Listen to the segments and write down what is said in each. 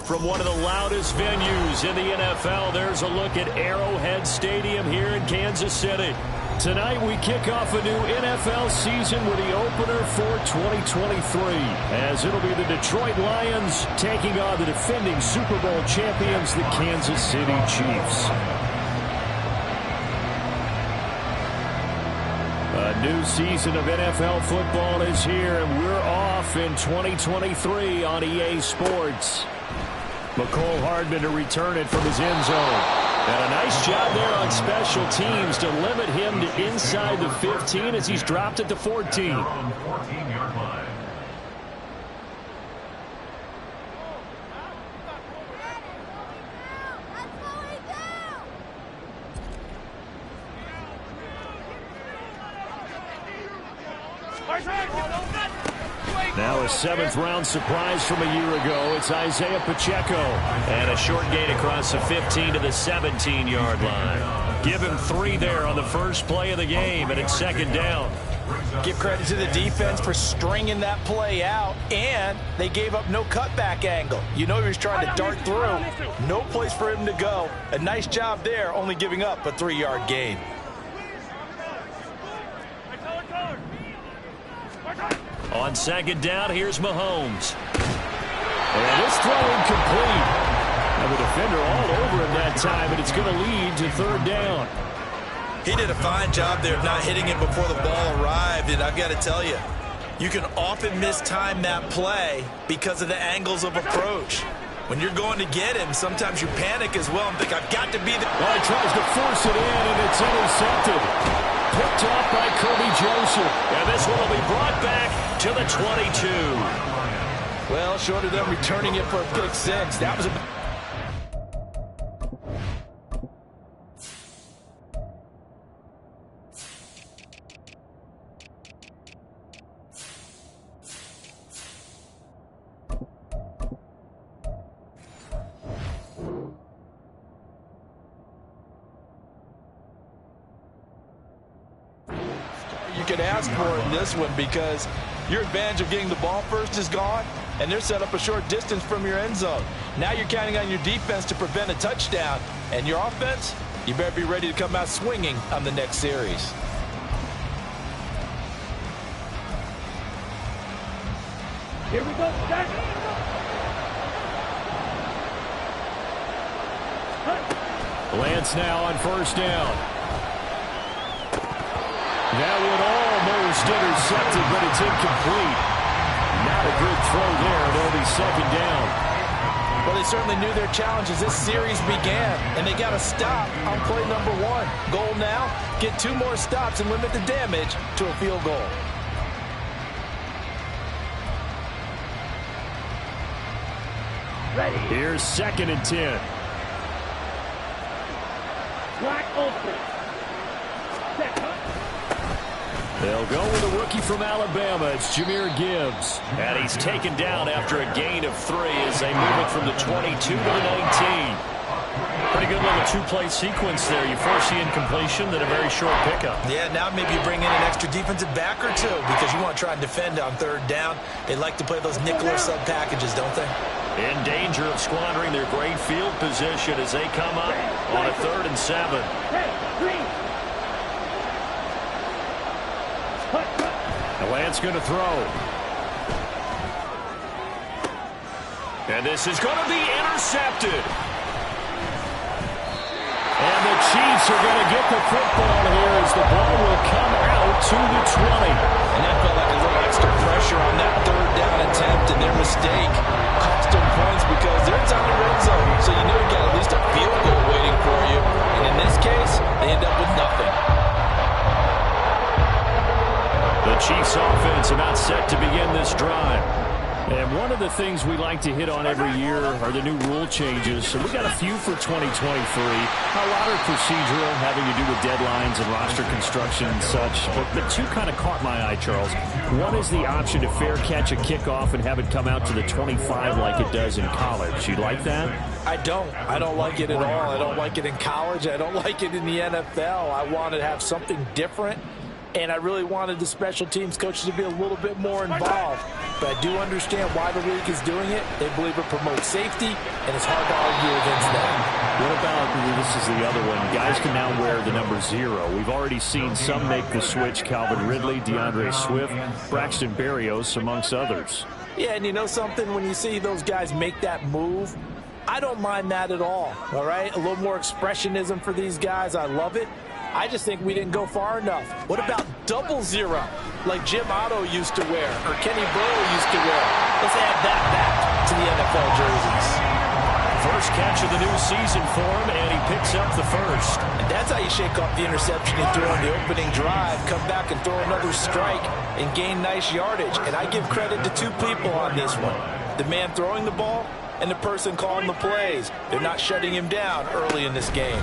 From one of the loudest venues in the NFL, there's a look at Arrowhead Stadium here in Kansas City. Tonight we kick off a new NFL season with the opener for 2023, as it'll be the Detroit Lions taking on the defending Super Bowl champions, the Kansas City Chiefs. A new season of NFL football is here, and we're off in 2023 on EA Sports. McCole Hardman to return it from his end zone. And a nice job there on special teams to limit him to inside the 15 as he's dropped at the 14. Now a seventh-round surprise from a year ago. It's Isaiah Pacheco. And a short gain across the 15 to the 17-yard line. Give him 3 there on the first play of the game, and it's second down. Give credit to the defense for stringing that play out, and they gave up no cutback angle. You know he was trying to dart through. No place for him to go. A nice job there, only giving up a 3-yard gain. On second down, here's Mahomes. And this throw incomplete. And the defender all over him that time, and it's going to lead to third down. He did a fine job there of not hitting it before the ball arrived, and I've got to tell you, you can often mistime that play because of the angles of approach. When you're going to get him, sometimes you panic as well and think, I've got to be there. Well, he tries to force it in, and it's intercepted. Picked off by Kirby Joseph. And this one will be brought back to the 22. Well, short of them returning it for a pick six. That was a... could ask for in this one, because your advantage of getting the ball first is gone, and they're set up a short distance from your end zone. Now you're counting on your defense to prevent a touchdown, and your offense, you better be ready to come out swinging on the next series. Here we go, Jack. Lance now on first down. That one almost intercepted, but it's incomplete. Not a good throw there, and it'll be second down. Well, they certainly knew their challenge as this series began, and they got to stop on play number 1. Goal now, get 2 more stops and limit the damage to a field goal. Ready. Here's second and 10. Wide open. They'll go with a rookie from Alabama. It's Jahmyr Gibbs. And he's taken down after a gain of 3 as they move it from the 22 to the 19. Pretty good little 2-play sequence there. You force the incompletion, then a very short pickup. Yeah, now maybe you bring in an extra defensive back or 2 because you want to try and defend on third down. They like to play those nickel or sub packages, don't they? In danger of squandering their great field position as they come up on a 3rd and 7. Lance going to throw. And this is going to be intercepted. And the Chiefs are going to get the football here as the ball will come out to the 20. And that felt like a little extra pressure on that third down attempt, and their mistake cost them points because they're inside the red zone. So you know you got at least a field goal waiting for you. And in this case, they end up with nothing. The Chiefs offense about set to begin this drive. And one of the things we like to hit on every year are the new rule changes. So we got a few for 2023. A lot are procedural, having to do with deadlines and roster construction and such. But 2 kind of caught my eye, Charles. One is the option to fair catch a kickoff and have it come out to the 25 like it does in college. You like that? I don't. I don't like it at all. I don't like it in college. I don't like it in the NFL. I want to have something different. and I really wanted the special teams coaches to be a little bit more involved. But I do understand why the league is doing it. They believe it promotes safety, and it's hard to argue against that. What about, this is the other one, guys can now wear the number 0. We've already seen some make the switch, Calvin Ridley, DeAndre Swift, Braxton Berrios, amongst others. Yeah, and you know something? When you see those guys make that move, I don't mind that at all right? A little more expressionism for these guys. I love it. I just think we didn't go far enough. What about 00, like Jim Otto used to wear or Kenny Burrow used to wear? Let's add that back to the NFL jerseys. First catch of the new season for him, and he picks up the first. And that's how you shake off the interception he threw on the opening drive, come back and throw another strike and gain nice yardage. And I give credit to 2 people on this one. The man throwing the ball and the person calling the plays. They're not shutting him down early in this game.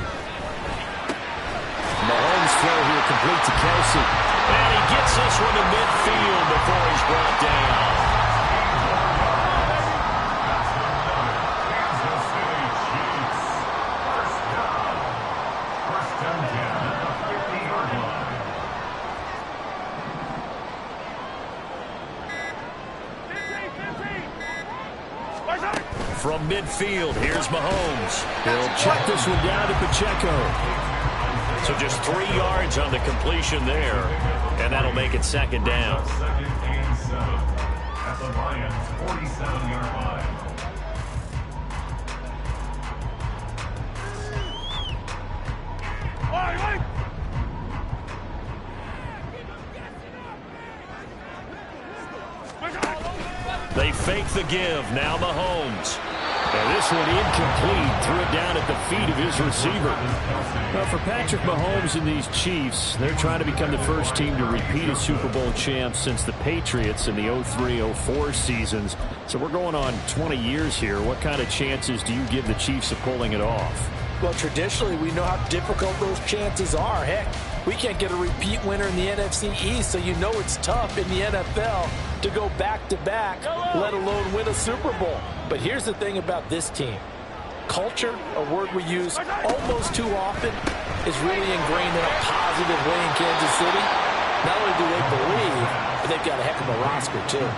Mahomes throw here complete to Kelsey. And he gets this one to midfield before he's brought down. From midfield, here's Mahomes. He'll check this one down to Pacheco. So just 3 yards on the completion there, and that'll make it 2nd down. At the Lions' 47-yard line. They fake the give. Now Mahomes. And this one incomplete. Threw it down at the feet of his receiver. Well, for Patrick Mahomes and these Chiefs, they're trying to become the first team to repeat as Super Bowl champs since the Patriots in the 03-04 seasons. So we're going on 20 years here. What kind of chances do you give the Chiefs of pulling it off? Well, traditionally, we know how difficult those chances are. Heck, we can't get a repeat winner in the NFC East, so you know it's tough in the NFL to go back-to-back, let alone win a Super Bowl. But here's the thing about this team. Culture, a word we use almost too often, is really ingrained in a positive way in Kansas City. Not only do they believe, but they've got a heck of a roster, too.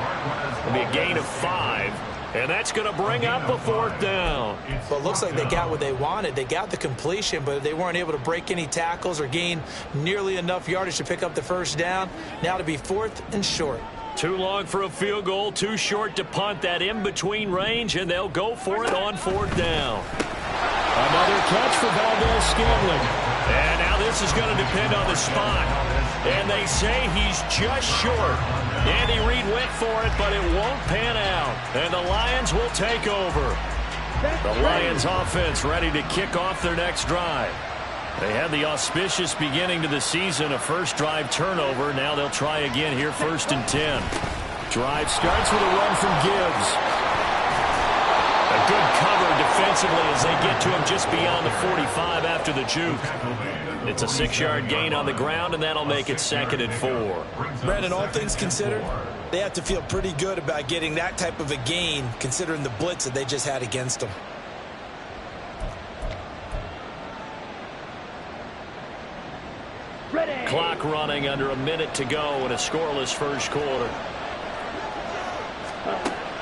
It'll be a gain of 5. And that's going to bring up a 4th down. Well, it looks like they got what they wanted. They got the completion, but they weren't able to break any tackles or gain nearly enough yardage to pick up the 1st down. Now to be 4th and short. Too long for a field goal, too short to punt. That in-between range, and they'll go for it on 4th down. Another catch for Valdez-Scantling. And now this is going to depend on the spot. And they say he's just short. Andy Reid went for it, but it won't pan out. And the Lions will take over. The Lions offense ready to kick off their next drive. They had the auspicious beginning to the season, a first drive turnover. Now they'll try again here, 1st and 10. Drive starts with a run from Gibbs. A good cover defensively as they get to him just beyond the 45 after the juke. It's a 6-yard gain on the ground, and that'll make it 2nd and 4. Brandon, all things considered, they have to feel pretty good about getting that type of a gain, considering the blitz that they just had against them. Ready. Clock running, under a minute to go in a scoreless first quarter.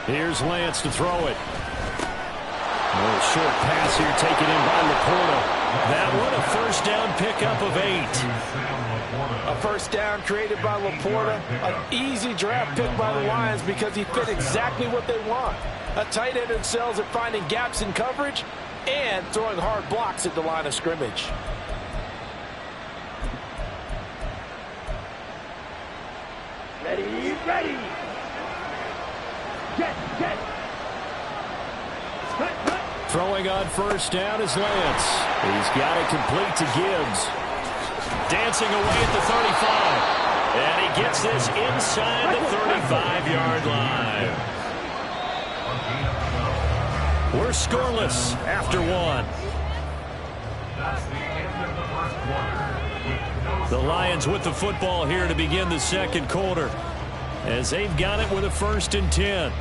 Here's Lance to throw it. A little short pass here taken in by Laporta. That one a 1st down pickup of 8. A 1st down created by Laporta. An easy draft pick by the Lions because he fit exactly what they want. A tight end excels at finding gaps in coverage and throwing hard blocks at the line of scrimmage. Ready, ready. Get. Cut. Throwing on 1st down is Lance. He's got it complete to Gibbs. Dancing away at the 35. And he gets this inside the 35-yard line. We're scoreless after 1. The Lions with the football here to begin the 2nd quarter, as they've got it with a 1st and 10.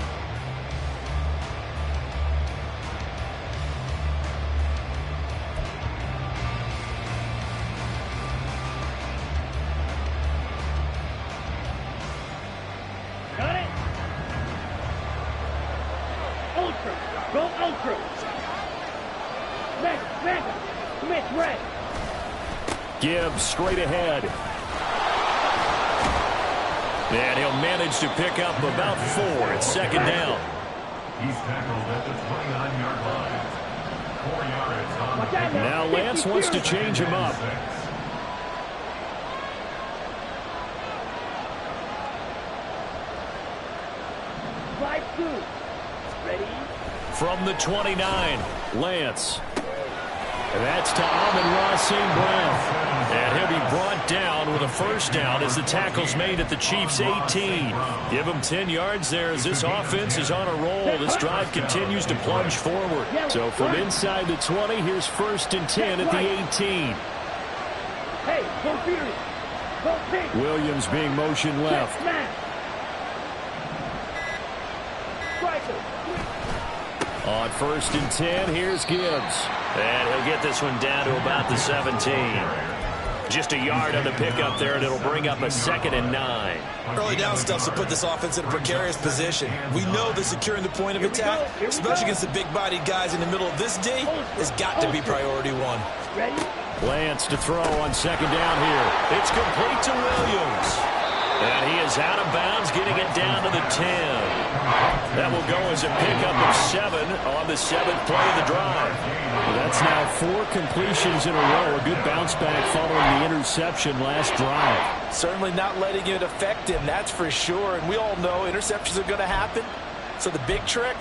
Hey. Gibbs straight ahead. And he'll manage to pick up about 4. It's second down. He's tackled at the 29-yard line. 4 yards on the Watch out Now Lance wants to change him up. Slide 2. Ready? From the 29, Lance. And that's to Amon-Ra St. Brown. And he'll be brought down with a first down as the tackle's made at the Chiefs' 18. Give him 10 yards there as this offense is on a roll. This drive continues to plunge forward. So from inside the 20, here's 1st and 10 at the 18. Hey, go furious. Go pink. Williams being motion left. Smash. Striker. On 1st and 10, here's Gibbs. And he'll get this one down to about the 17. Just a yard on the pickup there, and it'll bring up a 2nd and 9. Early down stuff to put this offense in a precarious position. We know that securing the point of attack, especially against the big-bodied guys in the middle of this D, has got to be priority 1. Ready? Lance to throw on 2nd down here. It's complete to Williams. And he is out of bounds, getting it down to the 10. That will go as a pickup of 7 on the 7th play of the drive. Well, that's now 4 completions in a row. A good bounce back following the interception last drive. Certainly not letting it affect him, that's for sure. And we all know interceptions are going to happen. So the big trick,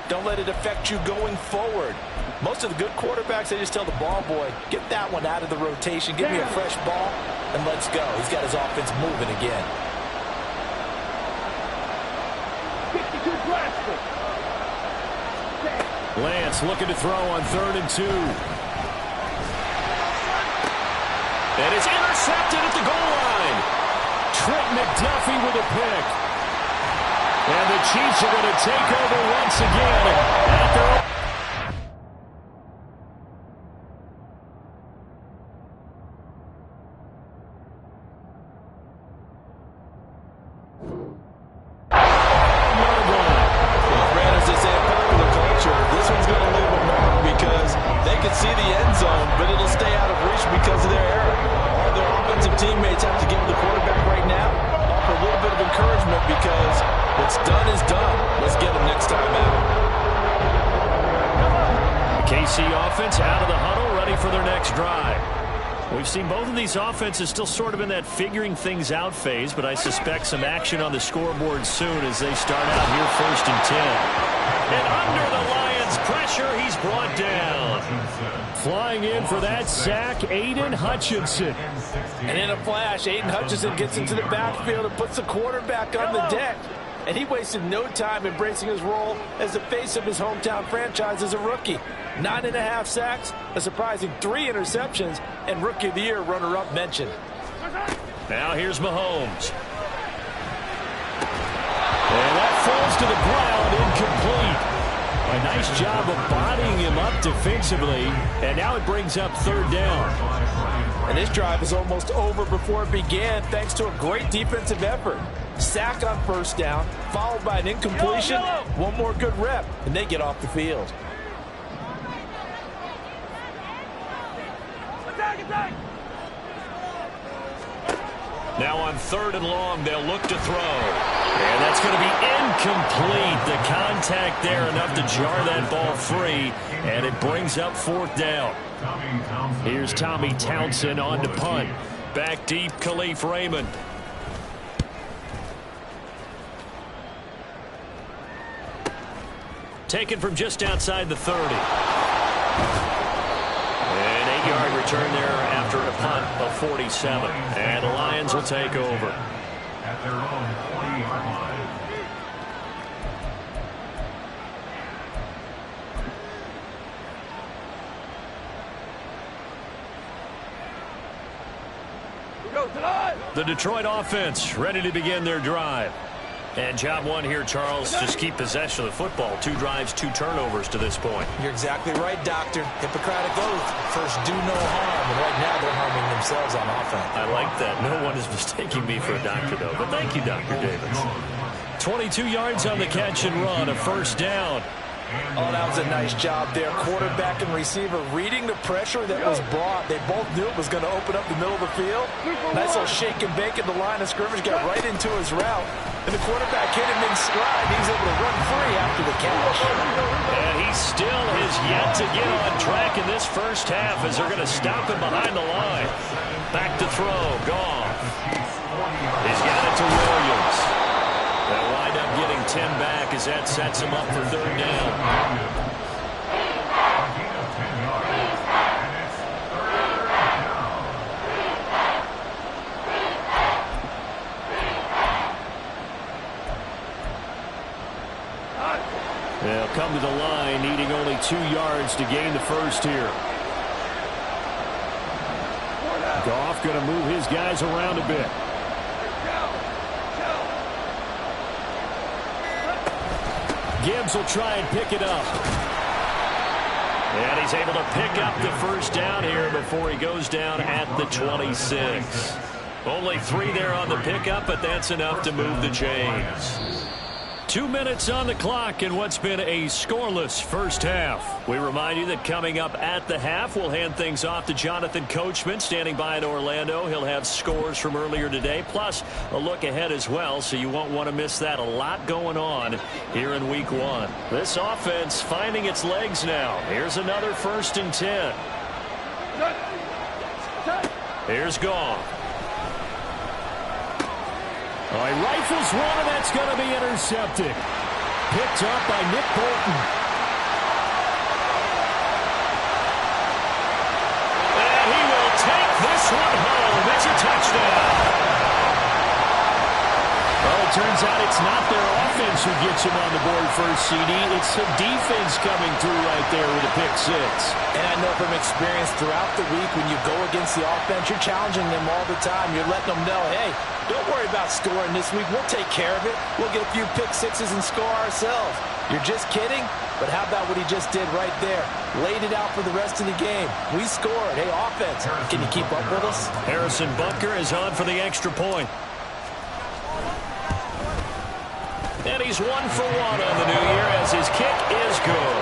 don't let it affect you going forward. Most of the good quarterbacks, they just tell the ball boy, get that one out of the rotation, give me a fresh ball, and let's go. He's got his offense moving again. 52 Blaster. Lance looking to throw on 3rd and 2. And it's intercepted at the goal line. Trent McDuffie with a pick. And the Chiefs are going to take over once again at their own. See the end zone, but it'll stay out of reach because of their error. All their offensive teammates have to give the quarterback right now offer a little bit of encouragement because what's done is done. Let's get them next time out. The KC offense out of the huddle, ready for their next drive. We've seen both of these offenses still sort of in that figuring things out phase, but I suspect some action on the scoreboard soon as they start out here 1st and 10. And under the Lions' pressure, he's brought down. Flying in for that sack, Aiden Hutchinson. And in a flash, Aiden Hutchinson gets into the backfield and puts the quarterback on the deck. And he wasted no time embracing his role as the face of his hometown franchise as a rookie. 9.5 sacks, a surprising 3 interceptions, and Rookie of the Year runner-up mentioned. Now here's Mahomes. And that falls to the ground, incomplete. A nice job of bodying him up defensively, and now it brings up 3rd down. And this drive is almost over before it began thanks to a great defensive effort. Sack on 1st down, followed by an incompletion, one more good rep, and they get off the field. Now on 3rd and long, they'll look to throw. And that's going to be incomplete. The contact there enough to jar that ball free, and it brings up 4th down. Here's Tommy Townsend on to punt. Back deep, Khalif Raymond. Taken from just outside the 30. An 8-yard return there after a punt of 47. And the Lions will take over. At their own 40-yard line. The Detroit offense ready to begin their drive. And job 1 here, Charles, just keep possession of the football. 2 drives, 2 turnovers to this point. You're exactly right, Doctor. Hippocratic oath. First, do no harm. And right now, they're harming themselves on offense. I like that. No one is mistaking me for a doctor, though. But thank you, Dr. Davis. 22 yards on the catch and run, a 1st down. Oh, that was a nice job there. Quarterback and receiver reading the pressure that was brought. They both knew it was going to open up the middle of the field. Nice little shake and bake at the line of scrimmage. Got right into his route. And the quarterback hit him in stride. He's able to run free after the catch. And he still has yet to get on track in this first half as they're going to stop him behind the line. Back to throw. Goff. He's got it to Williams. They'll wind up getting 10 back as that sets him up for third down. They'll come to the line, needing only 2 yards to gain the first here. Goff going to move his guys around a bit. Gibbs will try and pick it up. And he's able to pick up the first down here before he goes down at the 26. Only 3 there on the pickup, but that's enough to move the chains. 2 minutes on the clock in what's been a scoreless first half. We remind you that coming up at the half, we'll hand things off to Jonathan Coachman standing by in Orlando. He'll have scores from earlier today, plus a look ahead as well, so you won't want to miss that. A lot going on here in week 1. This offense finding its legs now. Here's another 1st and 10. Here's Goff. Oh, he rifles one, and that's going to be intercepted. Picked up by Nick Bolton. And he will take this one home. It's a touchdown. Well, it turns out it's not their offense who gets him on the board first, CD. It's the defense coming through right there with a pick 6. And I know from experience throughout the week when you go against the offense, you're challenging them all the time. You're letting them know, hey, don't worry about scoring this week. We'll take care of it. We'll get a few pick 6s and score ourselves. You're just kidding? But how about what he just did right there? Laid it out for the rest of the game. We scored. Hey, offense, can you keep up with us? Harrison Bunker is on for the extra point. And he's 1 for 1 on the new year as his kick is good.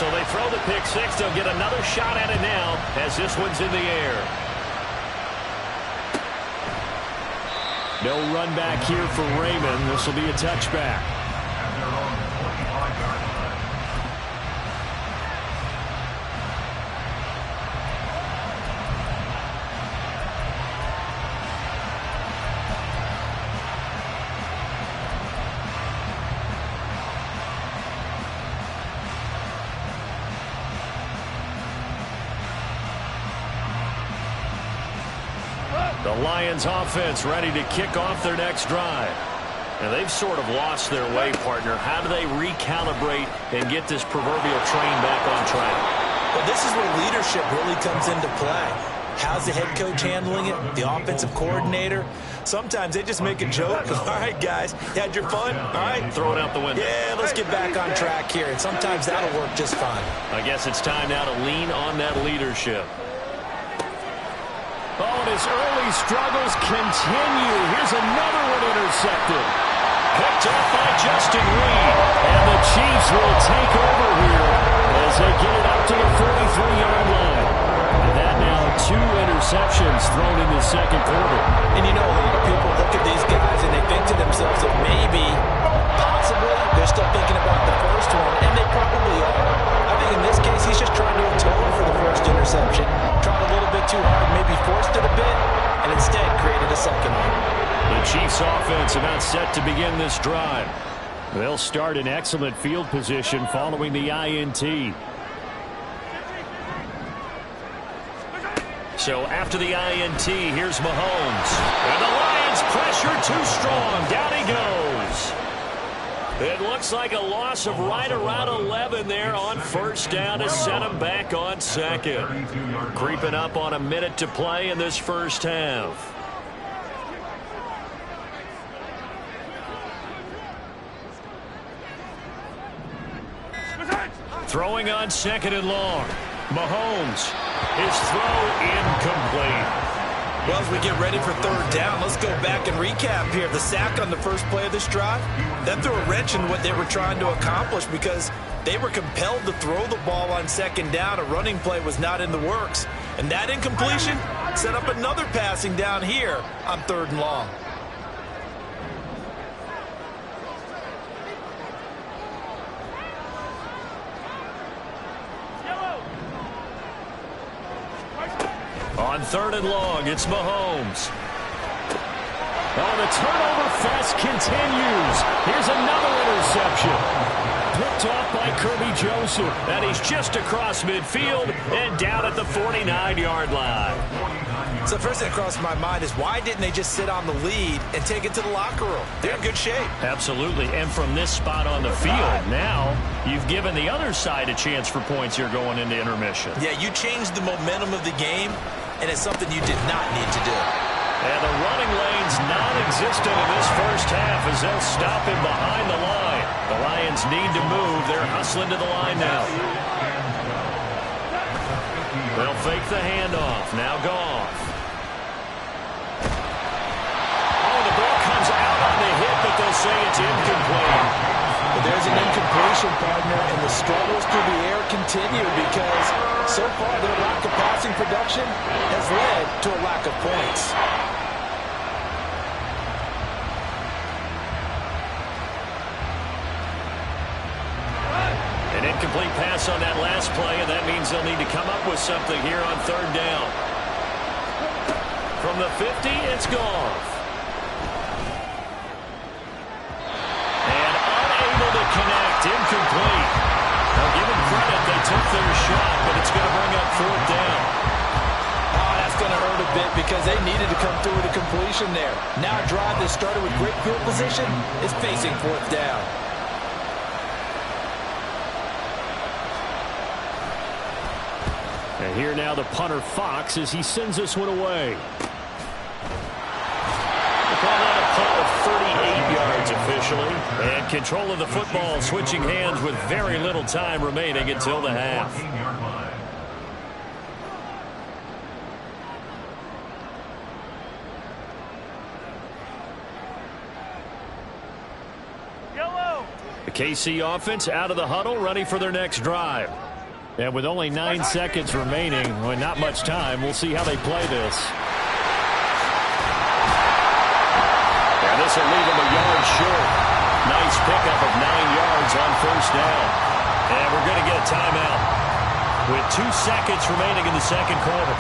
So they throw the pick 6. They'll get another shot at it now as this one's in the air. No run back here for Raymond. This will be a touchback. The Lions offense ready to kick off their next drive. And they've sort of lost their way, partner. How do they recalibrate and get this proverbial train back on track? Well, this is where leadership really comes into play. How's the head coach handling it? The offensive coordinator? Sometimes they just make a joke. All right, guys, you had your fun? All right. Throw it out the window. Yeah, let's get back on track here. And sometimes that'll work just fine. I guess it's time now to lean on that leadership. Oh, and his early struggles continue. Here's another one intercepted. Picked up by Justin Reed. And the Chiefs will take over here as they get it up to the 43-yard line. And that now 2 interceptions thrown in the second quarter. And you know, a lot of people look at these guys and they think to themselves that maybe, possibly, they're still thinking about the first one. And they probably are. I think in this case, he's just trying to atone for the first interception. Tried a little bit too hard, maybe forced it a bit, and instead created a second one. The Chiefs offense about set to begin this drive. They'll start in excellent field position following the INT. So after the INT, here's Mahomes. And the Lions pressure too strong. Down he goes. It looks like a loss of right around 11 there on first down to set him back on second. Creeping up on a minute to play in this first half. Throwing on second and long. Mahomes His throw incomplete. Well, as we get ready for third down, let's go back and recap here. The sack on the first play of this drive, that threw a wrench in what they were trying to accomplish because they were compelled to throw the ball on second down. A running play was not in the works. And that incompletion set up another passing down here on third and long. On third and long, it's Mahomes. Oh, the turnover fest continues. Here's another interception. Picked off by Kirby Joseph. And he's just across midfield and down at the 49-yard line. So first thing that crossed my mind is why didn't they just sit on the lead and take it to the locker room? They're in good shape. Absolutely. And from this spot on the field, now you've given the other side a chance for points here going into intermission. Yeah, you changed the momentum of the game, and it's something you did not need to do. And the running lane's non-existent in this first half as they'll stop him behind the line. The Lions need to move. They're hustling to the line now. They'll fake the handoff. Now Goff. Oh, the ball comes out on the hit, but they'll say it's incomplete. But there's an incompletion, partner, and the struggles through the air continue because so far their lack of passing production has led to a lack of points. An incomplete pass on that last play, and that means they'll need to come up with something here on third down. From the 50, it's Goff. And unable to connect, incomplete. Now give them credit, they took their shot, but it's going to bring up fourth down. Oh, that's going to hurt a bit because they needed to come through with a completion there. Now a drive that started with great field position is facing fourth down. And here now the punter Fox as he sends this one away. They call that a punt of 38 yards officially. And control of the football switching hands with very little time remaining until the half. The KC offense out of the huddle, ready for their next drive. And with only 9 seconds remaining, well, not much time, we'll see how they play this. And this will leave them a yard short. Nice pickup of 9 yards on first down. And we're going to get a timeout with 2 seconds remaining in the second quarter.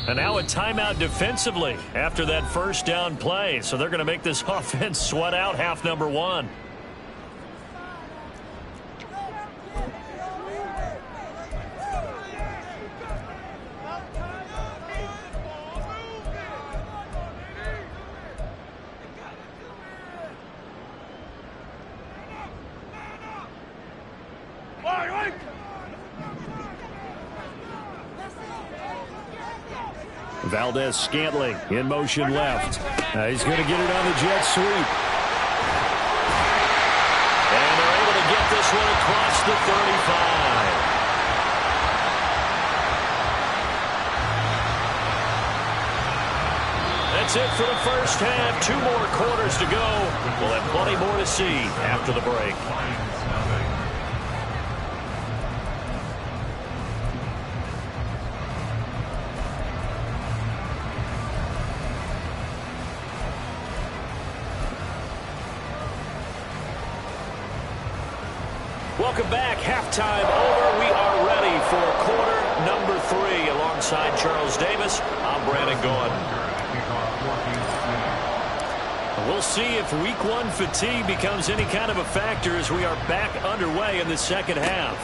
And now a timeout defensively after that first down play. So they're going to make this offense sweat out half number one. Valdez-Scantling in motion left. He's going to get it on the jet sweep. And they're able to get this one across the 35. That's it for the first half. 2 more quarters to go. We'll have plenty more to see after the break. Welcome back. Halftime over. We are ready for quarter number 3. Alongside Charles Davis, I'm Brandon Gordon. We'll see if week 1 fatigue becomes any kind of a factor as we are back underway in the second half.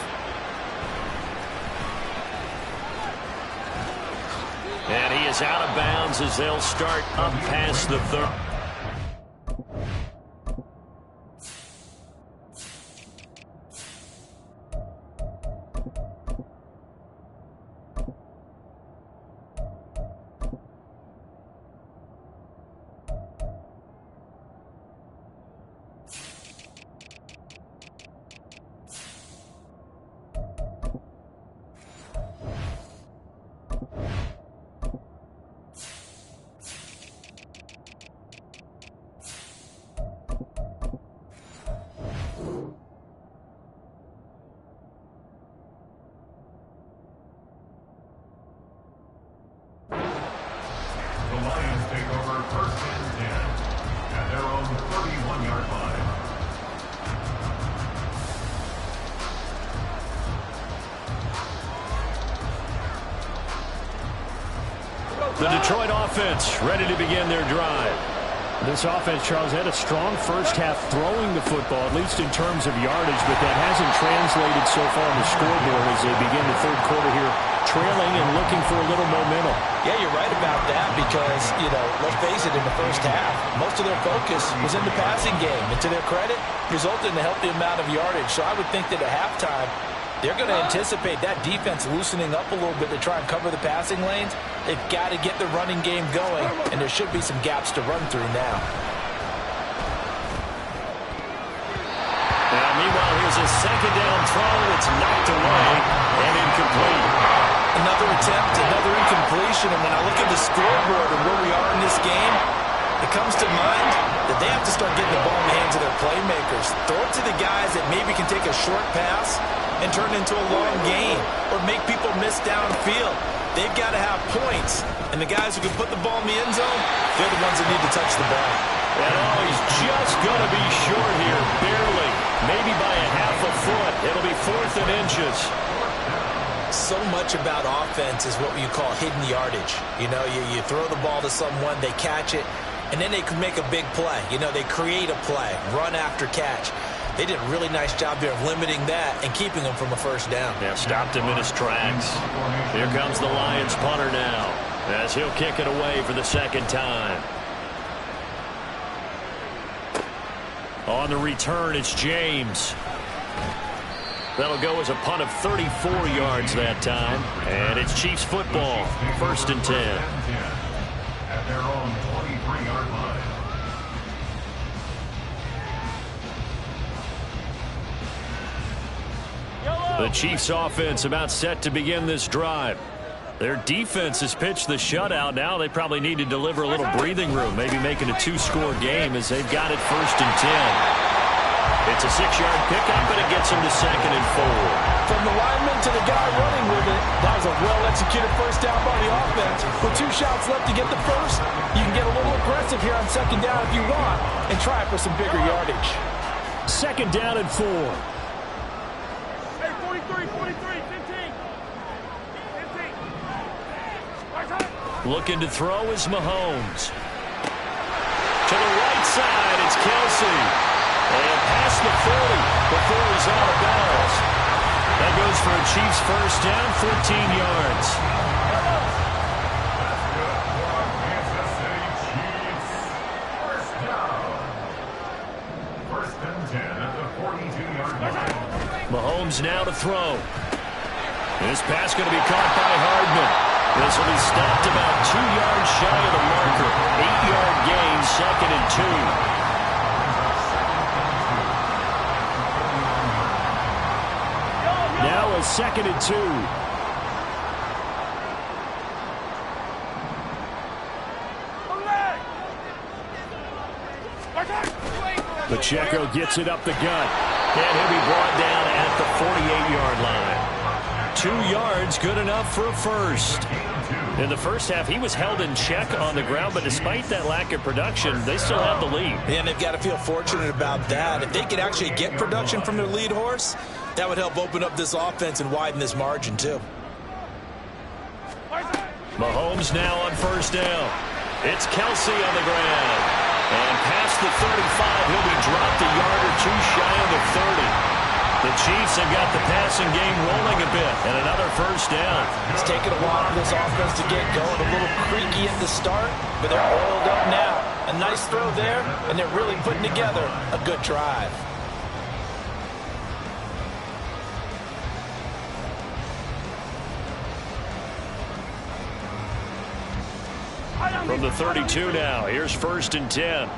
And he is out of bounds as they'll start up past the 30. The Detroit offense ready to begin their drive. This offense, Charles, had a strong first half throwing the football, at least in terms of yardage, but that hasn't translated so far on the scoreboard as they begin the third quarter here, trailing and looking for a little momentum. Yeah, you're right about that because, let's face it, in the first half, most of their focus was in the passing game. And to their credit, resulted in a healthy amount of yardage. So I would think that at halftime, they're going to anticipate that defense loosening up a little bit to try and cover the passing lanes. They've got to get the running game going, and there should be some gaps to run through now. Now, meanwhile, here's a second down throw. It's knocked away and incomplete. Another attempt, another incompletion, and when I look at the scoreboard and where we are in this game, it comes to mind that they have to start getting the ball in the hands of their playmakers. Throw it to the guys that maybe can take a short pass and turn it into a long gain or make people miss downfield. They've got to have points, and the guys who can put the ball in the end zone, they're the ones that need to touch the ball. And he's just going to be short here, barely, maybe by a half a foot. It'll be 4th and inches. So much about offense is what you call hidden yardage. You throw the ball to someone, they catch it, and then they can make a big play. They create a play, run after catch. They did a really nice job there of limiting that and keeping him from a first down. Yeah, stopped him in his tracks. Here comes the Lions punter now as he'll kick it away for the second time. On the return, it's James. That'll go as a punt of 34 yards that time. And it's Chiefs football, 1st and 10. At their own 23-yard line. The Chiefs offense about set to begin this drive. Their defense has pitched the shutout. Now they probably need to deliver a little breathing room, maybe making a 2-score game as they've got it 1st and 10. It's a 6-yard pickup, and it gets them to 2nd and 4. From the lineman to the guy running with it, that was a well-executed first down by the offense. With 2 shots left to get the first, you can get a little aggressive here on 2nd down if you want and try for some bigger yardage. 2nd down and 4. Hey, 43, 15. 15. Looking to throw is Mahomes. To the right side, it's Kelsey. And past the 40 before he's out of bounds. That goes for a Chiefs first down, 14 yards. That's good for our Kansas City Chiefs. First down. 1st and 10 at the 42-yard line. Mahomes now to throw. This pass going to be caught by Hardman. This will be stopped about 2 yards shy of the marker. 8-yard gain, 2nd and 2. Now a 2nd and 2. Pacheco gets it up the gut. And he'll be brought down at the 48-yard line. 2 yards, good enough for a first. In the first half, he was held in check on the ground, but despite that lack of production, they still have the lead. And they've got to feel fortunate about that. If they could actually get production from their lead horse, that would help open up this offense and widen this margin, too. Mahomes now on first down. It's Kelsey on the ground. And past the 35, he'll be dropped a yard or 2 shy of the 30. The Chiefs have got the passing game rolling a bit, and another first down. It's taken a while for this offense to get going. A little creaky at the start, but they're oiled up now. A nice throw there, and they're really putting together a good drive. From the 32 now, here's 1st and 10.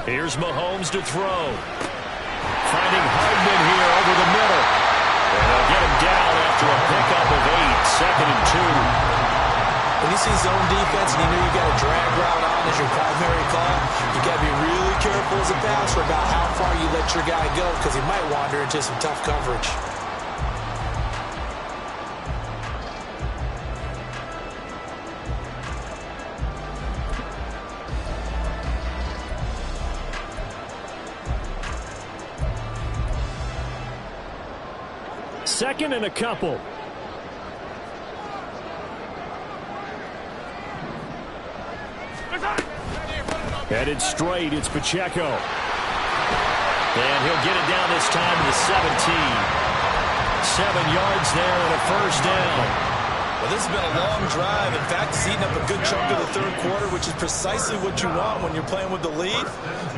Here's Mahomes to throw. Finding Hardman here over the middle. And they'll get him down after a pickup of 8, 2nd and 2. When you see zone defense and you know you got a drag route on as your primary call, you got to be really careful as a passer about how far you let your guy go because he might wander into some tough coverage. 2nd and a couple. Headed straight, it's Pacheco. And he'll get it down this time to the 17. 7 yards there and a first down. Well, this has been a long drive. In fact, it's eaten up a good chunk of the third quarter, which is precisely what you want when you're playing with the lead.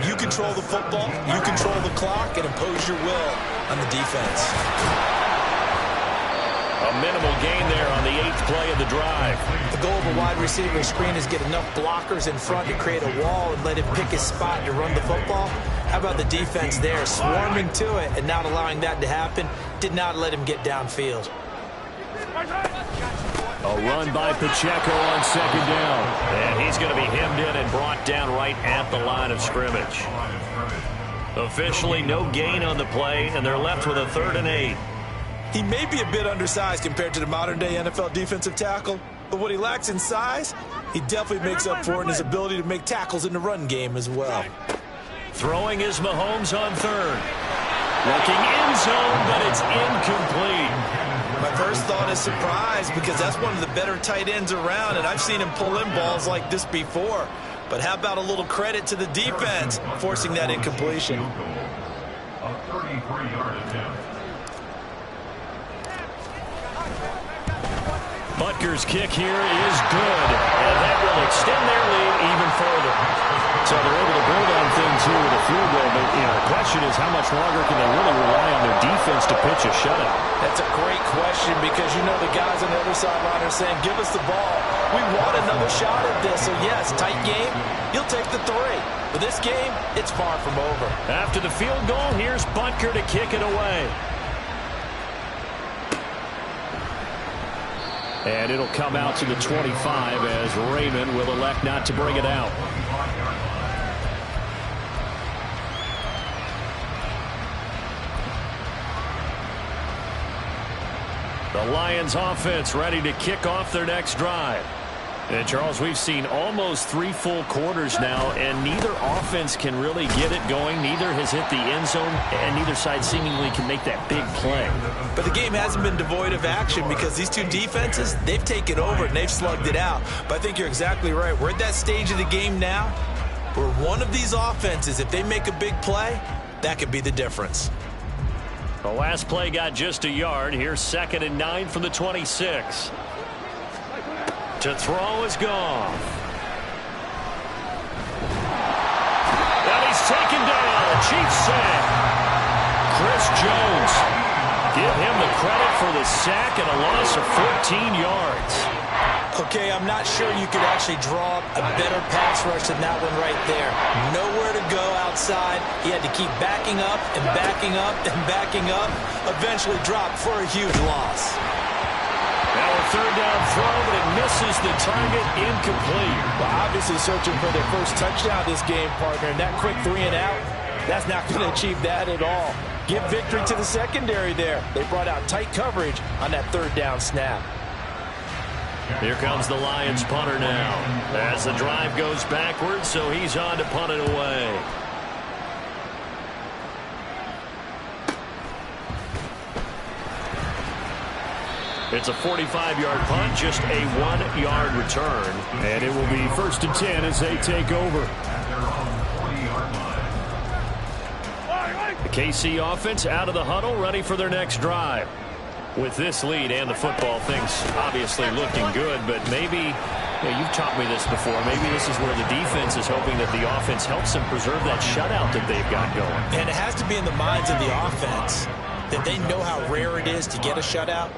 You control the football, you control the clock, and impose your will on the defense. A minimal gain there on the 8th play of the drive. The goal of a wide receiver screen is get enough blockers in front to create a wall and let him pick his spot to run the football. How about the defense there, swarming to it and not allowing that to happen? Did not let him get downfield. A run by Pacheco on 2nd down. And he's going to be hemmed in and brought down right at the line of scrimmage. Officially no gain on the play, and they're left with a 3rd and 8. He may be a bit undersized compared to the modern-day NFL defensive tackle, but what he lacks in size, he definitely makes up for it in his ability to make tackles in the run game as well. Throwing is Mahomes on 3rd. Looking end zone, but it's incomplete. My first thought is surprise because that's one of the better tight ends around, and I've seen him pull in balls like this before. But how about a little credit to the defense forcing that incompletion? A 33-yard attempt. Butker's kick here is good, and that will extend their lead even further. So they're able to build on things here with a field goal, but the question is how much longer can they really rely on their defense to pitch a shutout? That's a great question because you know the guys on the other sideline are saying, give us the ball. We want another shot at this. So, yes, tight game, you'll take the 3. But this game, it's far from over. After the field goal, here's Butker to kick it away. And it'll come out to the 25 as Raymond will elect not to bring it out. The Lions offense ready to kick off their next drive. And Charles, we've seen almost 3 full quarters now, and neither offense can really get it going. Neither has hit the end zone, and neither side seemingly can make that big play. But the game hasn't been devoid of action because these two defenses, they've taken over and they've slugged it out. But I think you're exactly right. We're at that stage of the game now where one of these offenses, if they make a big play, that could be the difference. The last play got just a yard. Here's 2nd and 9 from the 26. To throw is Goff. And he's taken down. Chiefs sack. Chris Jones. Give him the credit for the sack and a loss of 14 yards. Okay, I'm not sure you could actually draw a better pass rush than that one right there. Nowhere to go outside. He had to keep backing up and backing up and backing up. Eventually dropped for a huge loss. Now a 3rd down throw, but it misses the target, incomplete. Well, obviously searching for their first touchdown this game, partner. And that quick 3 and out, that's not going to achieve that at all. Give victory to the secondary there. They brought out tight coverage on that 3rd down snap. Here comes the Lions punter now. As the drive goes backwards, so he's on to punt it away. It's a 45-yard punt, just a 1-yard return. And it will be 1st and 10 as they take over. The KC offense out of the huddle, ready for their next drive. With this lead and the football, things obviously looking good, but maybe, you've taught me this before, maybe this is where the defense is hoping that the offense helps them preserve that shutout that they've got going. And it has to be in the minds of the offense that they know how rare it is to get a shutout.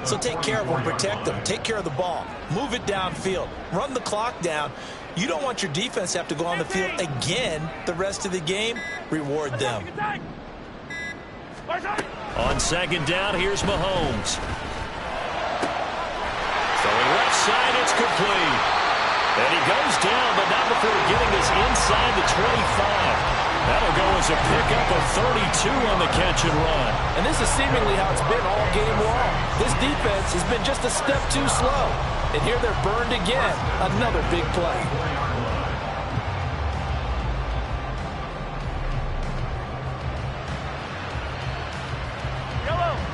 So take care of them, protect them, take care of the ball, move it downfield, run the clock down. You don't want your defense to have to go on the field again the rest of the game. Reward them. On 2nd down, here's Mahomes. Throwing left side, it's complete. And he goes down, but not before getting us inside the 25. That'll go as a pickup of 32 on the catch and run. And this is seemingly how it's been all game long. This defense has been just a step too slow. And here they're burned again. Another big play.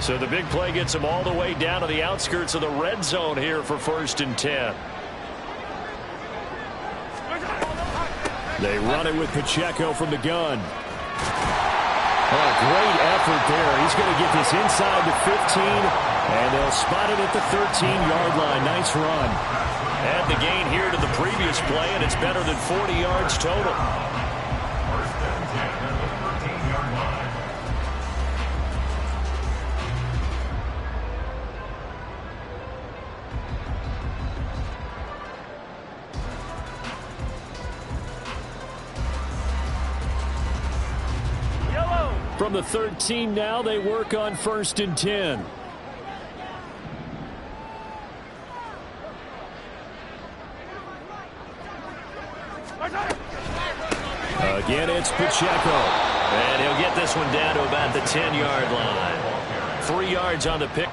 So the big play gets them all the way down to the outskirts of the red zone here for 1st and 10. They run it with Pacheco from the gun. Oh, great effort there. He's going to get this inside the 15, and they'll spot it at the 13-yard line. Nice run. Add the gain here to the previous play, and it's better than 40 yards total. First and 10 at the 13-yard line. From the 13 now, they work on 1st and 10. Again, it's Pacheco. And he'll get this one down to about the 10-yard line. 3 yards on the pick.